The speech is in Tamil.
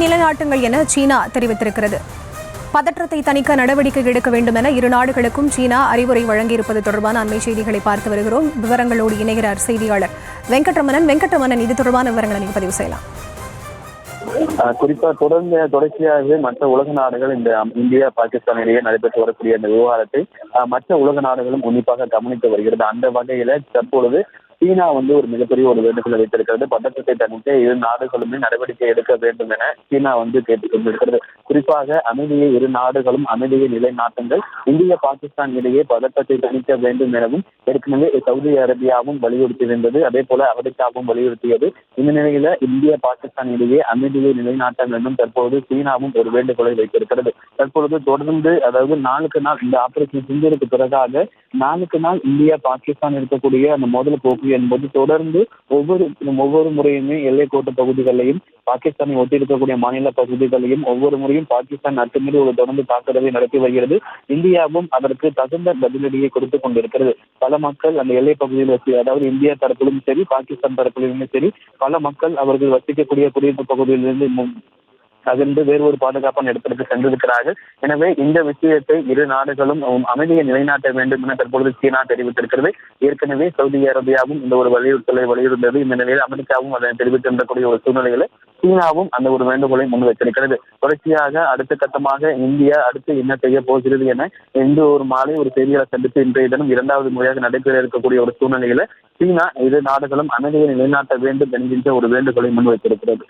நிலைநாட்டுங்கள் என சீனா தெரிவித்திருக்கிறது. பதற்றத்தை தணிக்க நடவடிக்கை எடுக்க வேண்டும் என இரு நாடுகளுக்கும் சீனா அறிவுரை வழங்கியிருப்பது தொடர்பான அண்மை செய்திகளை பார்த்து வருகிறோம். விவரங்களோடு இணைகிறார் செய்தியாளர் வெங்கட்ரமணன். வெங்கட்ரமணன், இது தொடர்பான விவரங்களை நீங்க பதிவு செய்யலாம். குறிப்பா தொடர்ச்சியாகவே மற்ற உலக நாடுகள் இந்த இந்தியா பாகிஸ்தான் இடையே நடைபெற்று வரக்கூடிய இந்த விவகாரத்தை மற்ற உலக நாடுகளும் உன்னிப்பாக கவனித்து வருகிறது. அந்த வகையில தற்பொழுது சீனா ஒரு மிகப்பெரிய ஒரு வேண்டுகோளை வைத்திருக்கிறது. பதற்றத்தை தணிக்க இரு நாடுகளுமே நடவடிக்கை எடுக்க வேண்டும் என சீனா கேட்டுக் கொண்டிருக்கிறது. குறிப்பாக அமைதியை இரு நாடுகளும் அமைதியை நிலைநாட்டுங்கள், இந்திய பாகிஸ்தான் இடையே பதற்றத்தை தணிக்க வேண்டும் எனவும் ஏற்கனவே சவுதி அரேபியாவும் வலியுறுத்தியிருந்தது. அதே போல அமெரிக்காவும் வலியுறுத்தியது. இந்த நிலையில இந்திய பாகிஸ்தான் இடையே அமைதியை நிலைநாட்ட வேண்டும் தற்போது சீனாவும் ஒரு வேண்டுகோளை வைத்திருக்கிறது. தற்பொழுது தொடர்ந்து, அதாவது நாளுக்கு நாள் இந்த ஆபரேஷன் சிந்தூருக்கு பிறகாக நாளுக்கு நாள் இந்தியா பாகிஸ்தான் இருக்கக்கூடிய அந்த மோதல் போக்கு என்பது தொடர்ந்து ஒவ்வொரு முறையுமே எல்லைக்கோட்டு பகுதிகளையும் பாகிஸ்தானை ஒட்டி இருக்கக்கூடிய மாநில பகுதிகளையும் ஒவ்வொரு முறையும் பாகிஸ்தான் அத்துமீறி ஒரு தொடர்ந்து தாக்குதலை நடத்தி வருகிறது. இந்தியாவும் அதற்கு தகுந்த பதிலடியை கொடுத்துக் கொண்டிருக்கிறது. பல மக்கள் அந்த எல்லை பகுதியில் அதாவது இந்தியா தரப்பிலும் சரி பாகிஸ்தான் தரப்பிலும் சரி பல மக்கள் அவர்கள் வசிக்கக்கூடிய குடியிருப்பு பகுதியிலிருந்து தகுந்து வேறு ஒரு பாதுகாப்பான இடத்திற்கு சென்றிருக்கிறார்கள். எனவே இந்த விஷயத்தை இரு நாடுகளும் அமைதியை நிலைநாட்ட வேண்டும் என தற்பொழுது சீனா தெரிவித்திருக்கிறது. ஏற்கனவே சவுதி அரேபியாவும் இந்த ஒரு வலியுறுத்தலை வலியுறுந்தது. இந்த நிலையில் அமெரிக்காவும் அதனை தெரிவித்திருக்கக்கூடிய ஒரு சூழ்நிலையில சீனாவும் அந்த ஒரு வேண்டுகோளை முன் வைத்திருக்கிறது. தொடர்ச்சியாக அடுத்த கட்டமாக இந்தியா அடுத்து என்ன செய்ய போகிறது என இன்று ஒரு மாலை ஒரு செய்தியாளர் சந்தித்து இன்றைய தினம் இரண்டாவது முறையாக நடைபெற இருக்கக்கூடிய ஒரு சூழ்நிலையில சீனா இரு நாடுகளும் அமைதியை நிலைநாட்ட வேண்டும் என்கின்ற ஒரு வேண்டுகோளை முன் வைத்திருக்கிறது.